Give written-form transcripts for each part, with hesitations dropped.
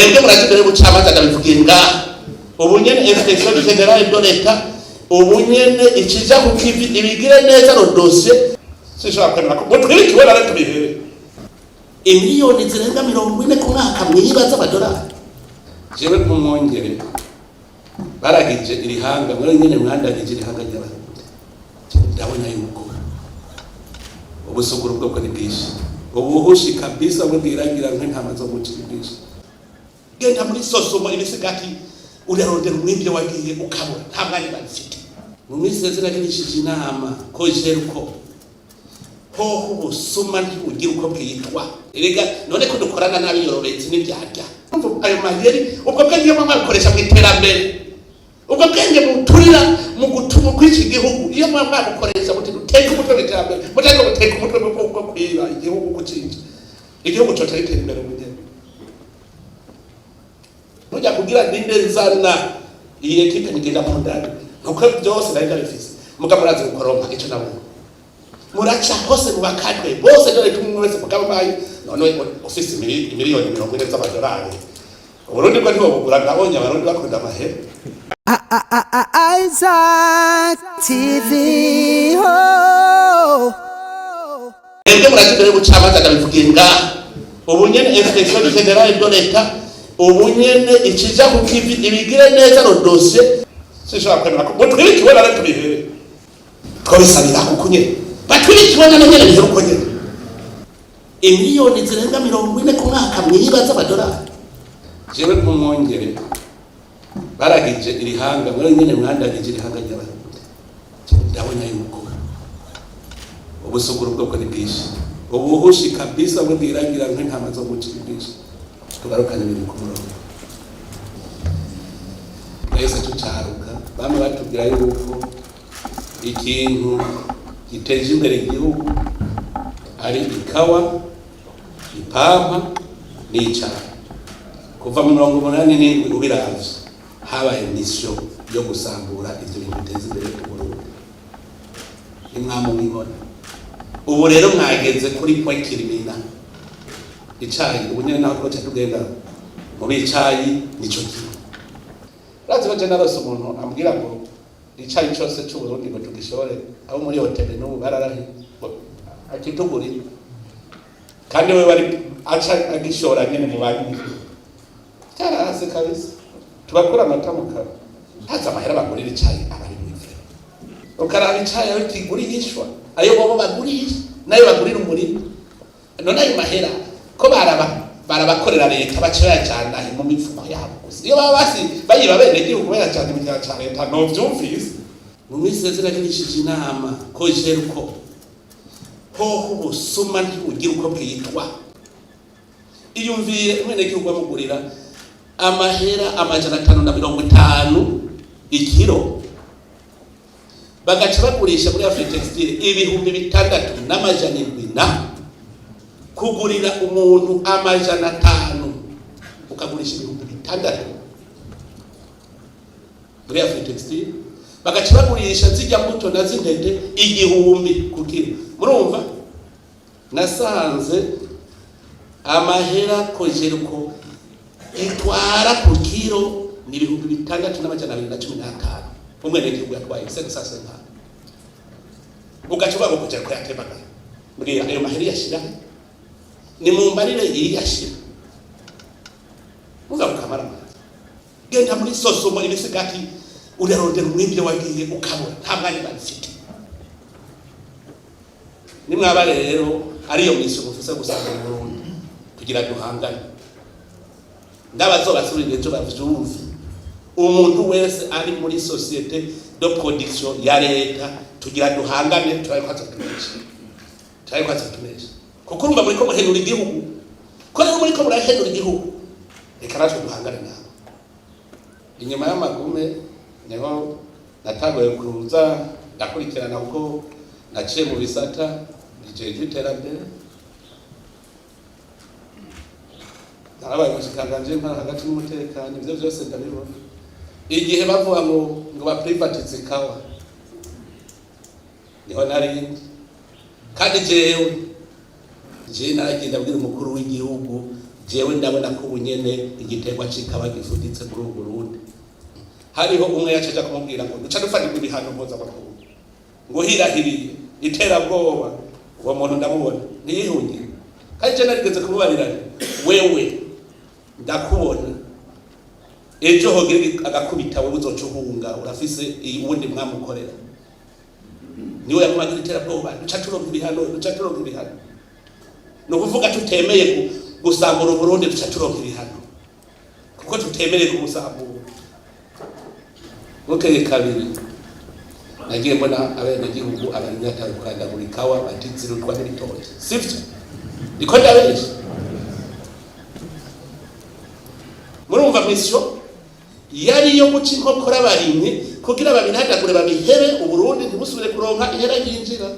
mwebwe murakidere gucamanza ndabivugiye ngaha ubu nyene inspection générale de l'État ubu nyene ikija ku kivi ibigire neza no dossier sishobora kwemera ko mutwikiwe na leta bihere imiliyoni zirenga 40 ku mwaka mwibaza amadolari jewe kumwongere baragije irihanga muri nyene mwandagije irihanga ry'abarundi ndabona yuko ubusuguru bwoko ni bwishi ubuhushi kabisa bwiragira nk'intama zo gucira bwishi genda muri sosomo ibisigati urarondera umwibyo wagiye ukabura nta mwanya bafite mu misezera y'ishije inama ko jeruko ho ubusuma ntibugira uko bwitwa erega none ko dukorana nabi yorobetse n'ibyarya ayo maheri ubwo bwenge mama akoresha mu iterambere ubwo bwenge muturira mu gutuma kw'iki gihugu iyo mama akoresha muti duteka umutwe mu iterambere muteka guteka umutwe mu bwo kwira igihugu kucinja igihugu cyo cyitera imbere mu gihe nujya kugira ndinde nzana iyi ekipe nigenda mu ndani nuko byose nari ndabifise mugaburaze gukoronka icyo nabo muraca hose mu bakadwe bose dore tumwe wese mugabaye none office miliyoni 40 z'amadolari uburundi bwo ntibugura nabonye abarundi bakunda amahera Isaac TV ho mwebwe murakidere gucamanza ndabivugiye ngaha ubu nyene inspection générale de l'État ubu nyene ikija ku kivi ibigire neza no dossier sishobora kwemera ko mutwikiwe na leta bihere twabisabira kuko nyene batwikiwe na nyene bihere uko nyene imiliyoni zirenga 40 ku mwaka mwibaza amadolari jewe kumwongere baragije irihanga muri nyene mwandagije irihanga ry'abarundi ndabona yuko ubusuguru bwoko ni bwishi ubuhushi kabisa bwiragira nk'intama zo gucira bwishi tugarukanye biri ku murongo twese tucaruka bamwe batubwira yuko ikintu giteje imbere igihugu ari ikawa ipampa n'icayi kuva mu 87 ubiravye habaye mission yo gusambura ivyo bintu biteza imbere Burundi imwamo mwibona ubu rero mwageze kuri point kirimina icayi ubu nyene naho twaca tugenda mu bicayi nico kintu razi baje narose umuntu ambwira ngo icayi cyose cy'u Burundi ngo tugishore abo muri hotel no bararahi akituguri kandi we bari aca agishora nyene mu bandi tarase kabisa tubakura amatamuka haza amahera bagurira icayi abari mwivre ukaraba icayi aho kigurishwa ayo bobo bagurisha nayo bagurira umurimo none ayo mahera ko barabakorera leta baca bayajana mu mifuko yabo gusa iyo baba basi bayiba bene gihugu bayajana mu cya leta no vyumvise mu misezera y'ishije inama ko jeruko ho ubusuma ntibugira uko bwitwa iyumviye mwene gihugu bamugurira amahera 550 ikiro bagaca bagurisha muri Afrique Textile ibihumbi 6,700 kugurira umuntu 500 ukagurisha ibihumbi 6 muri Afrique Textile bagaca bagurisha zijya mbuto na zintete 1000 ku kilo murumva nasanze amahera kojeruko itwara ku kilo ni ibihumbi 6,715 umwe n'igihugu yatwaye 500 ugacuba ngo kujya kuyatembaga mbwira ayo mahera yashira ni mu mbarire yashira uzamukamara genda muri sosomo ibisigati urarondera umwibyo wagiye ukabura nta mwanya bafite nimwaba rero ariyo mission mufise gusanga mu Burundi kugira duhangane ndabazobasubirije cyo bavyumve umuntu wese ari muri societe de production ya leta tugira duhangane turayikwaza tunesha kuko urumva muri ko muhenura igihugu ko rero muri ko murahenura igihugu reka natwe duhangane nabo inyuma y'amagume niho natagoye kuza ndakurikirana uko naciye mu bisata bijeje iterambere narabaye mushikanganje mpara hagati n'umutekano ivyo byose ndabibona igihe bavuga ngo ba privatize ikawa niho narindi kandi jewe naragenda abwira umukuru w'igihugu jewe ndabona ko ubunyene igiterwa c'ikawa gifuditse muri Burundi. Hariho umwe yacaje kumubwira ngo duca dufatirwa ibihano mpuzamakungu ngo hirahiriye iterabwoba, uwo muntu ndamubona ntiyihunye. Kandi je narigeze kumubarira wewe ndakubona ejo hogere agakubita wowe uzocuhunga urafise uwundi mwamukorera. Niwe yamumagira iterabwoba duca turonka ibihano. No kuvuga tutemeye gusambura Burundi duca turonka ibihano kuko tutemereye kumusambura. Okay, kabiri nagiye mbona abenegihugu abanyatandukana muri kawa batizirutwa n'ibitoki sivyo niko ndabeje. Murumva mission yari yo guca inkokora abarimyi kugira babinagagure babihebe Uburundi ntibusubire kuronka ihera yinjira.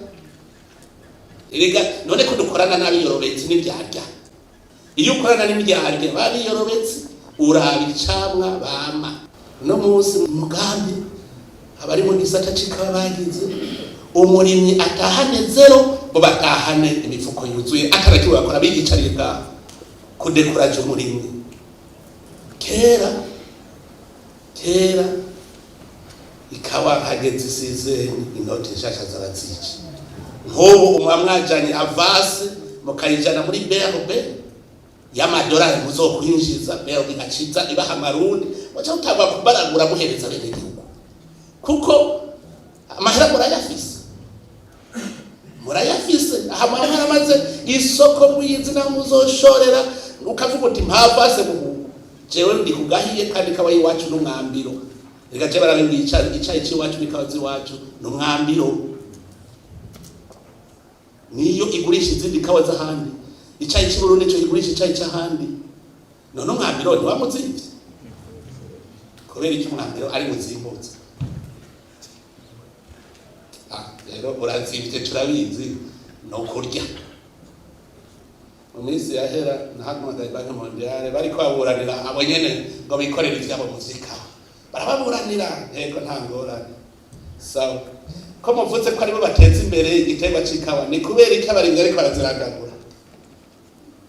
Erega none ko dukorana n'abiyorobetse n'ibyarya, iyo ukorana n'ibyarya babiyorobetse urabicamwa bama. No munsi mugambi abari mu gisata c'ikawa bagize umurimyi atahane zero bo batahane imifuko yuzuye atarakiwe akora bigicariye bwa kudekuraje umurimyi. Kera ikawa hageze isize inoti nshasha zarazici nk'ubu umwamwajanye avase mukayijana muri BRB y'amadolari muzokwinjiza BRB igaciza ibaha amarundi wacha utagwa kubaragura muhereza bene gihugu kuko amahera murayafise aha mwamara maze isoko muyizi na muzoshorera ukavuga uti mpavase mu jewe ndi kugahiye kandi kabaye iwacu n'umwambiro. Reka je barabe icayi c'iwacu bikazi iwacu n'umwambiro niyo igurisha izindi kawa z'ahandi. Icayi c'Uburundi cyo igurisha icayi c'ahandi none umwambiro ni wamuzimvye kubera iki umwambiro ari muzimbutse. Rero urazimvye turabizi no kurya. Mu minsi yahera nahagamagaye Banki Mondiale bariko baburanira abo nyene ngo bikorere ivyabo muzika barababuranira ego ntangorane. Sawa ko muvuze ko aribo bateza imbere igiterwa c'ikawa ni kubera iki abarimyi ariko baraziragagura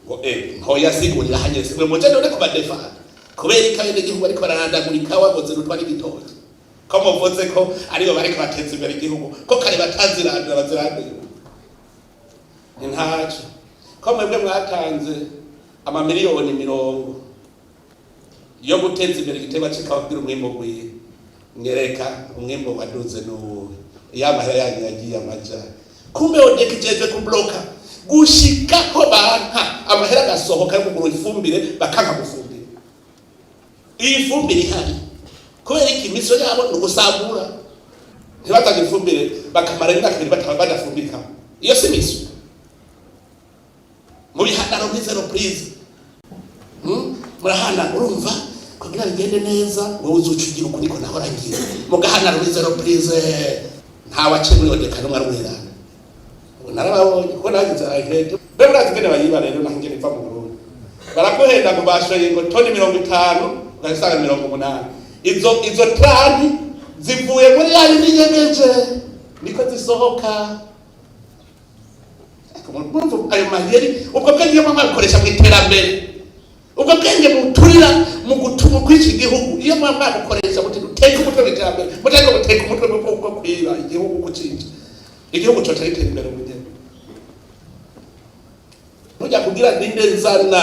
ngo ntoya sigurira hanyese mwe muje none kubadefana kubera ikawa n'igihugu ariko bararandagura ikawa ngo zirutwa n'igitoki. Ko muvuze ko aribo bariko bateza imbere igihugu ko kare batazirandira bazirandira ntaco. Ko mwebwe mwatanze amamiliyoni 40 yo guteza imbere igiterwa c'ikawa kugira umwimbo gwiye nyereka umwimbo waduze n'uwo yamahera yanyu yagiye amaja kumbe odekijeje kubloka gushika ko banka amahera gasohoka yo kugura ifumbire bakanka gufumbira. Iyi fumbire ihari kubera iki miso yabo n'ugusambura ntibatanga ifumbire bakamara imyaka 2 badafumbika. Iyo si miso muri handaro ni zero please murahana urumva kugira bigende neza wowe uzucugira uko niko nahora ngiye mugahana ni zero please ntawa cemwe odekana mwarwera narababonye ko nagize ahete bebe nazigene bayiba rero nangene mva mu Burundi barakohenda ngo bashoye ngo toni 50 ugasanga 80. Izo trani zivuye muri yari n'inyegeje niko zisohoka. Kumurumva ayo maheri ubwo bwenge mama bikoresha mu iterambere ubwo bwenge muturira mu gutuma kw'iki gihugu iyo mama bukoresha muti duteka umutwe w'iterambere muteko guteka umutwe bwo kwiba igihugu kucinja igihugu cyo cyari imbere ubugeni nujya kugira ndindezana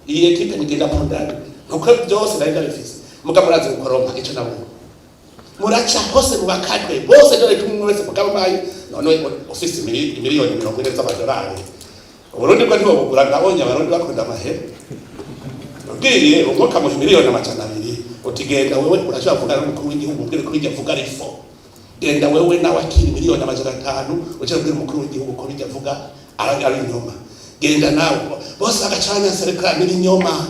iyi equipe nigenda mu ndani nuko byose nari bifise mugaburaze gukoronka ico nabo muraca hose mu bakadwe bose dore tumwe wese mugabaye none office miliyoni 40 z'amadolari Uburundi bwo nibo bugura ngabonye abarundi bakunda amahera ubwiye ugoka mu miliyoni 200 utigenda wewe urashaka kuvuga n'umukuru w'igihugu ubwire ko bijya vuga rifo genda wewe nawe akiri miliyoni 500 uce ubwire umukuru w'igihugu ko bijya vuga ari inyuma genda nawe bose agacanya serikali n'inyoma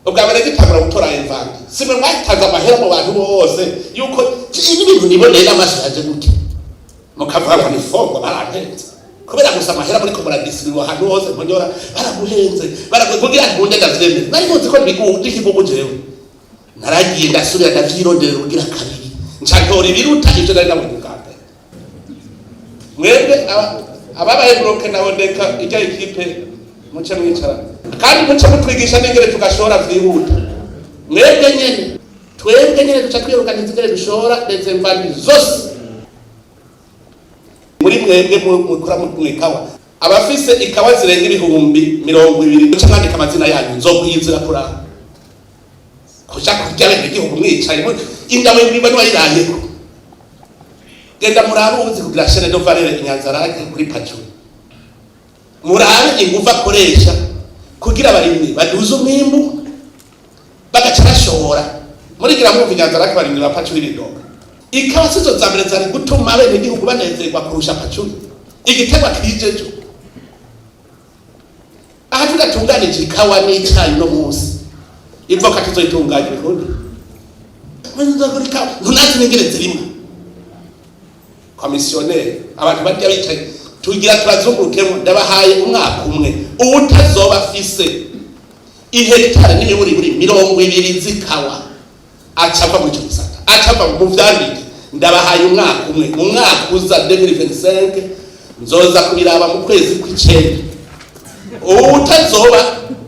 ubwabere gitangura gutora imvange simwe mwatanze amahera mu bantu bose yuko ibintu nibonera amashaje gute mukavuga ngo ni fongo barantenze kubera gusa amahera muri ko muradisiriwa ahantu hose mbonyora baraguhenze barakugira nkunde ndavyemera nari muzi ko bigundi kibugu jewe naragiye ndasubira ndavyirondera ugira kabiri ncantora ibiruta ivyo nari nabonye ubwambe mwebwe ababaye bloke nabondeka ijya ikipe muce mwicara kandi muce mutwigisha n'ingere tugashora vyihuta mwebwe nyene twebwe nyene duca twirukana inzigere dushora ndetse mvandi zose muri mwebwe mukora mwikawa abafise ikawa zirenga ibihumbi 200 muce mwandika amazina yanyu nzokuyizira kuraba kuja kurya bene igihugu mwicaye indabo y'ibimba n'ayirayeko genda murabuzi kugira chaîne de valeur inyanzarake kuri pacu murabe inguva akoresha kugira abarimyi baduze umwimbu bagaca bashora muri gira mu inyanzarake barimyi ba pacu ibidoga ikawa sizo zambere zari gutuma bene igihugu banezerwa kurusha pacu igitego kijejo aha tugatunganije ikawa n'icayi no munsi ivoka tuzoitunganya bihundi mwenza kurika ntunazi n'ingere zirimo commissionnaire abantu bajya bicaye tugira turazungurukemo ndabahaye umwaka umwe ubutazoba afise ihectare n'imiburi 200 zikawa acava mu cyo gisata acava mu vyandike ndabahaye umwaka umwe mu mwaka uza 2025 nzoza kubiraba mu kwezi kw'icenda ubutazoba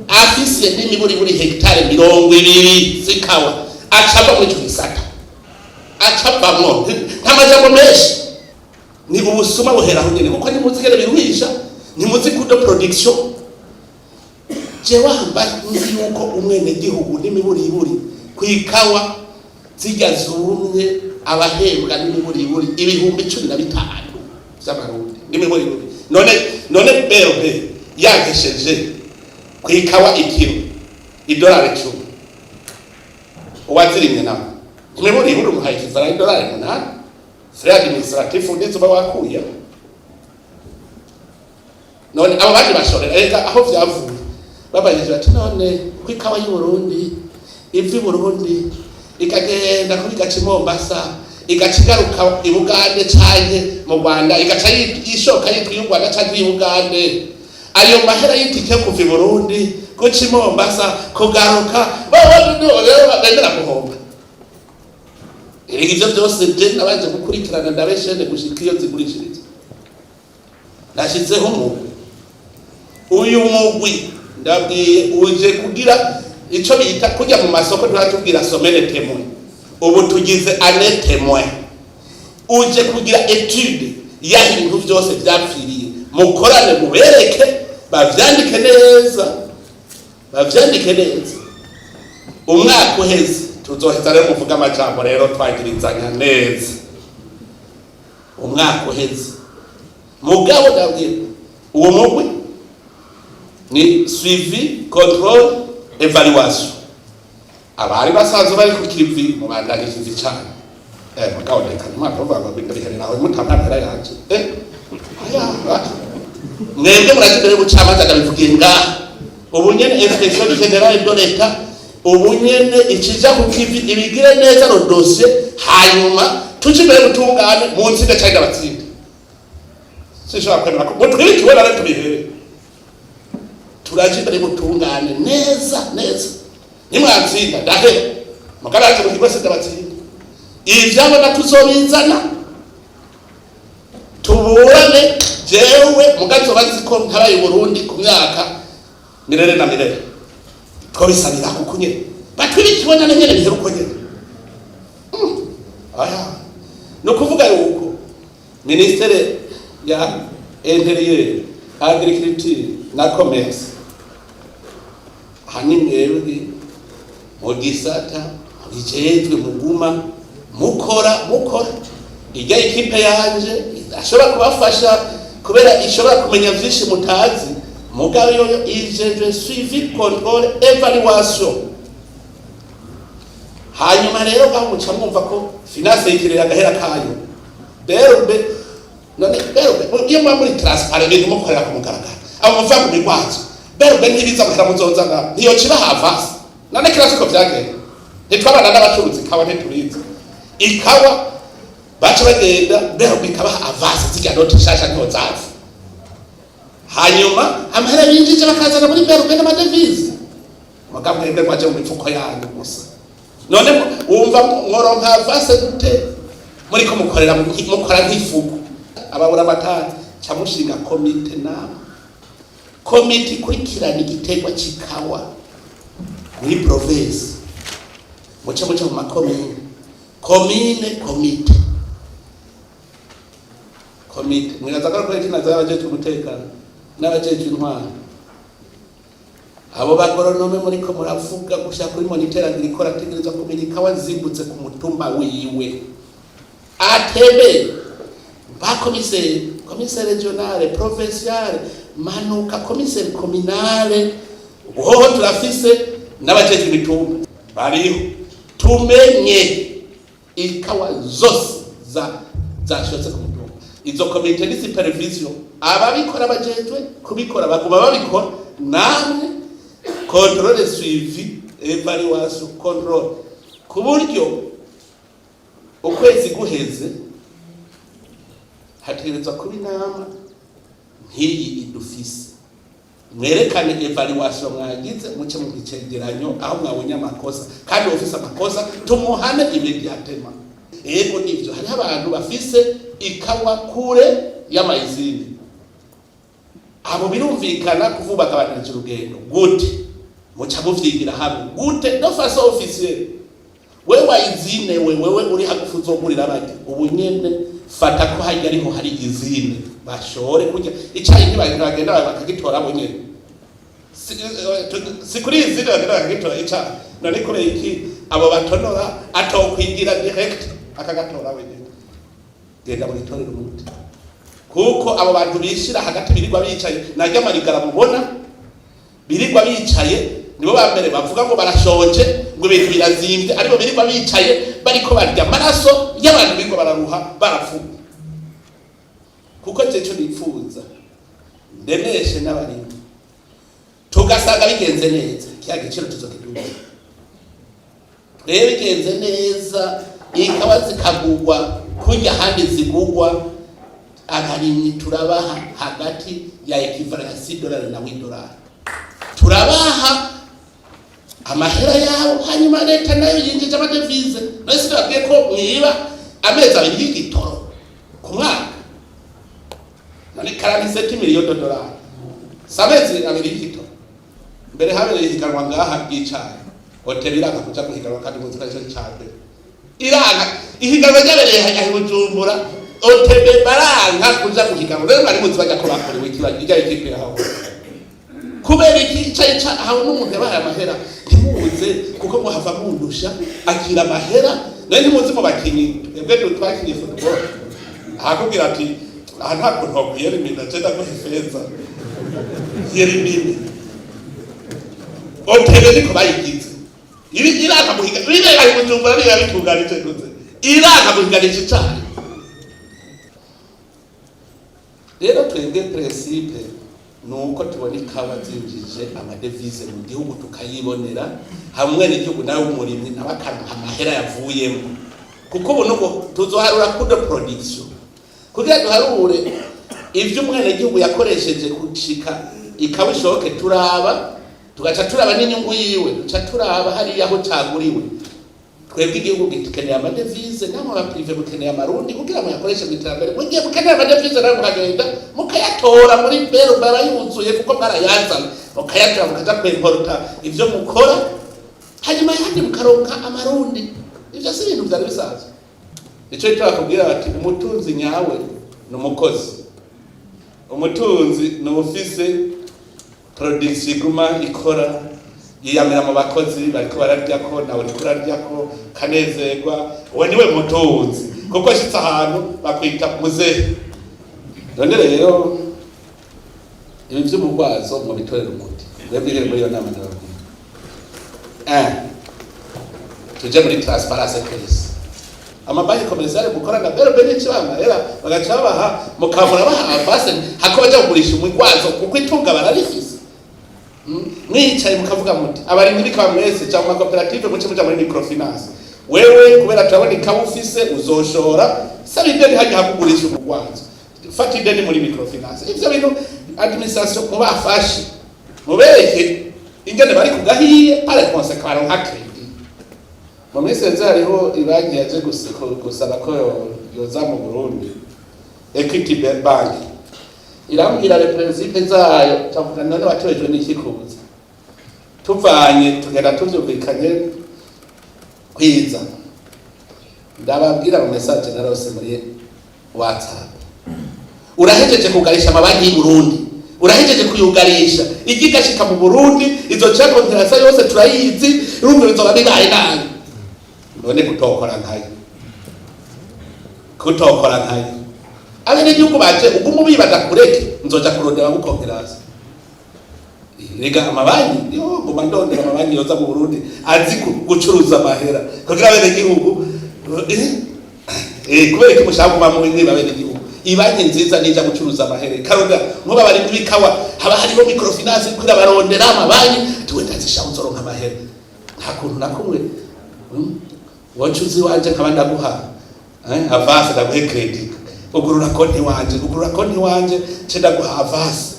afise n'imiburi hectare 200 zikawa acava mu cyo gisata acavamo ntamajambo menshi ni ubusuma buhera aho nyene kuko nimuzigere biruhisha nimuzi kudo production je wamba nzi yuko umwene gihugu n'imiburi kwikawa zijya zumye abahembwa n'imiburi ibihumbi 15 by'amarundi n'imiburi none bebe yagesheje kwikawa ikiro $10 uwazirimye nawe imiburi umuhaye kizara $8 frais administratif ndetse bawakuye none abo bandi bashorera eka aho vyavuye babayeje ati none kwikawa y'u Burundi ivi Burundi ikagenda kuri gaci Mombasa igacigaruka i Bugande canke mu Rwanda igaca ishoka yitwa y'u Rwanda canke y'u Bugande ayo mahera y'itike kuva i Burundi guci Mombasa kugaruka rero bagenda guhomba ivyo byose je nabanje gukurikirana ndabeshene gushika iyo zigurishiriza nashizeho umugwi uyu mugwi ndabwiye uje kugira ico bita kujya mu masoko turatubwira somene témoin ubu tugize année témoin uje kugira étude y'ibintu byose byapfiriye mukorane mubereke bavyandike neza umwaka uheze tuzoheza rero muvuga amajambo rero twagirizanya neza umwaka uheze mugabo ndabwiye uwo mugwi ni suivi contrôle évaluation abari basanzwe bari ku kivi mu bandagishije cyane mugabo ndekana mwana bavuga ngo bindabikane nawe mutamwapera yanje mwebwe muragiye gucamaza ndabivugiye ngaha ubu nyene inspection générale de l'État ubu nyene ikija ku kivi ibigire neza no dossier hanyuma tucibere gutungana mu nzira cyangwa abatsinda sishobora kwemera ko mutwirikiwe na leta bihere turajibere gutungana neza nimwatsinda dahe mukaraje mu kigo sida batsinda ivyabo natuzobizana tuburane jewe mugazo baziko ntabaye Burundi ku myaka mirere na mirere twabisabira kuko nyene batwirikiwe na nyene bihe uko nyene aya no kuvuga yuko ministere ya intérieur agriculture na commerce hani mwebwe mu gisata bijejwe muguma mukora ijya ikipe yanje ashobora kubafasha kubera ishobora kumenya vyinshi mutazi mugabo yo ijejwe suivi contrôle évaluation hanyuma rero bamuca mwumva ko finance yikirira agahera kayo berbe none berbe iyo muri transparent ibintu mukorera ku mugaragaro abo muva mu bigwazo berbe ntibiza mukara muzonza nga niyo kiba havasi none kirasiko vyagenda nitwabana n'abacuruzi kawa ntituriza ikawa baca bagenda berbe ikaba avasi zijya noti shasha nto zafu hanyuma amahera binjije bakazana muri berbe n'amadevize mugabo mwebwe mwaje mu mifuko yanyu gusa none wumva ngoronka avase gute muri ko mukora nk'ifuku ababura amatara cyamushinga komite nama komite ikurikirana igiterwa cy'ikawa muri province muca mu makomine komite mwigaza ko ari kina z'abajeje umutekano n'abajeje intwaro abo bagoronome muri ko muravuga gushaka kuri monitoring ikora tegereza kumenya ikawa zigutse ku mutumba wiwe atebe ba commissaire regionale provinciale manuka commissaire communale uhoho turafise n'abajeje imitumba bariho tumenye ikawa zose zashotse ku mutumba. Izo komite ni supervision ababikora bajejwe kubikora baguma babikora namwe contrôle suivi evaluation contrôle ku buryo ukwezi guheze hategerezwa kuba inama nk'iyi idufise mwerekane evaluation mwagize muce mu gicegeranyo aho mwabonye amakosa kandi ofisa amakosa tumuhane imediatema. Ego nivyo hari abantu bafise ikawa kure y'amayizini abo birumvikana kuvuba kabanije urugendo gute muca muvyigira hamwe gute no face officiel wewe wayizine wewe uri hagufu uzogurira abandi ubu nyene fata ko hajya ariho hari izine bashore kujya icayi ntibagenda bakagitora abo nyene sikuri izine bagenda bakagitora icayi none kure iki abo batonora atokwigira direct akagatora wenyene genda muri torero umuti kuko abo bantu bishira hagati birirwa bicaye najya marigara mubona birirwa bicaye nibo bambere bavuga ngo barashonje ngo ibintu birazimvye ariko birirwa bicaye bariko barya amaraso y'abantu birirwa bararuha barafuga kuko cyeco nipfuza ndemeshe n'abarimyi tugasanga bigenze neza kiya giciro tuzokiduza rero bigenze neza ikawa zikagurwa kujya handi zigurwa abarimyi turabaha hagati ya equivalent ya $6 na $8 turabaha amahera yabo hanyuma leta nayo yinjije amadevize nese babwiye ko mwiba amezi abiri y'igitoro ku mwaka none $47 million samezi abiri y'igitoro mbere habereye higanwa ngaha bw'icayi hotel iranga kuja guhiganwa kandi mu zikaje cyane iranga ihiganwa ryabereye aho Bujumbura otebe baranga kuja guhiganwa rero bari muzi bajya ko bakorewe ikibazo ijya ikipe aho kubera iki cyayi aho n'umuntu yabaye amahera ntimuze kuko muhava mundusha akira amahera none ntimuzi mu bakinyi ebwe twakinye football akubwira ati aha ntabwo ntokuyera imina cyenda ko ifeza yerimini otebe niko bayigize ibi iranga muhiga bibe ari Bujumbura biba bitunganije guze iranga muhiganisha cyane rero twebwe principe nuko tubona ikawa zinjije amadevize mu gihugu tukayibonera hamwe n'igihugu nawe umurimyi nabakanka amahera yavuyemo kuko ubu nuko tuzoharura kudo production kugira duharure ivyo umwana igihugu yakoresheje gushika ikawa ishoke turaba tugaca turaba n'inyungu yiwe tuca turaba hari yaho caguriwe twebwe igihugu gikeneye amadevize namwe aba privé bukeneye amarundi kugira ngo yakoreshe mu iterambere mugiye bukeneye amadevize nawe mukagenda mukayatora muri bero barayuzuye kuko barayazana mukayatora mukaja kwimporta ivyo mukora hanyuma yandi mukaronka amarundi ivyo si ibintu vyari bisanzwe ico twakubwira bati umutunzi nyawe n'umukozi umutunzi n'ufise production iguma ikora yiyamira mu bakozi bariko bararya ko nawe uri kurarya ko kanezerwa we niwe mutunzi kuko shitse ahantu bakwita muzehe none rero ibi vy'umugwazo mu bitorera umuti mwebwe muri iyo nama ndababwira tuje muri transparency case amabanki commercial gukorana bero benshi bamahera bagaca baha mukavura baha base hako baje kugurisha umugwazo kuko itunga bararifise mwicaye mukavuga muti abarimyi bikaba mwese cyangwa cooperative muce muja muri microfinance wewe kubera turabona ikawa ufise uzoshora sabe ideni hajya hakugurisha umugwazo fata ideni muri microfinance ivyo bintu administration mubafashe mubereke ingene bari kugahiye pare konsekaro nka credit mu minsi hariho ibanki yaje gusaba ko yoza mu Burundi Equity Bank irambwira le principe zayo cavuga none watewejwe n'ikikuza tuvanye tugenda tuvyumvikanye kwiza ndababwira mu message narose muri WhatsApp urahejeje kugarisha amabanki y'u Burundi urahejeje kuyugarisha igigashika mu Burundi izo cyakonterasa yose turayizi urumva bizoba bibaye nabi none kutokora nkayo abene gihugu baje ugumu bibaza kureke nzoja kurondera gukonterasa rega amabanki yo ngoma ndondera amabanki yoza mu Burundi azi gucuruza amahera kugira abene gihugu kubera ko mushaka kuba mu ngiba abene gihugu ibanki nziza nija gucuruza amahera karonda nkuba bari kubikawa haba hariho microfinance kugira barondera amabanki tuwenda zishaho nzoronka amahera nta kuntu nakumwe wacuzi wanje nkabanda guha avance ndaguhe credit ugurura konti wanje cenda guha avance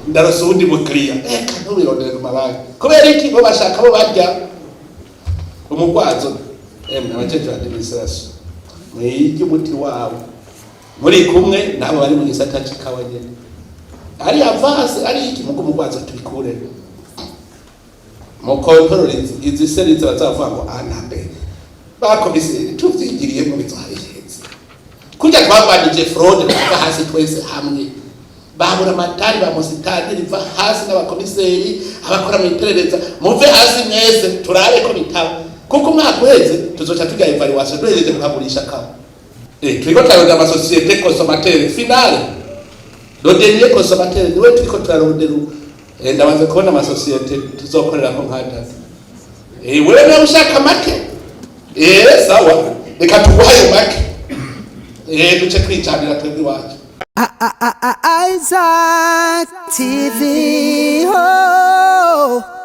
ndarosa undi mukiriya kanubirondera ku mabanki kubera iki bo bashaka bo barya umugwazo abajeje administration mwiyige umuti wawe muri kumwe nabo bari mu gisata cy'ikawa nyene ari avance ari iki mugo mugwazo tubikure mu control izi series bazavuga ngo anabe bakomiseri tuvyigiriye mu bitwaheze kujya twabanije fraude bava hasi twese hamwe babura matari ba musitani riva hasi n'abakomiseri abakora mu iperereza muve hasi mwese turabe ko bitaba kuko mwaka uheze tuzoca tuga evaluation duhejeje kuhagurisha kawa turiko turaronda ama société consommateur finale do dernier consommateur niwe turiko turarondera ndabanze kubona ama société tuzokorera ko nkata wewe nawe ushaka make sawa reka tuguhaye make duce kwicanira twebwe wacu Isaac TV. Oh.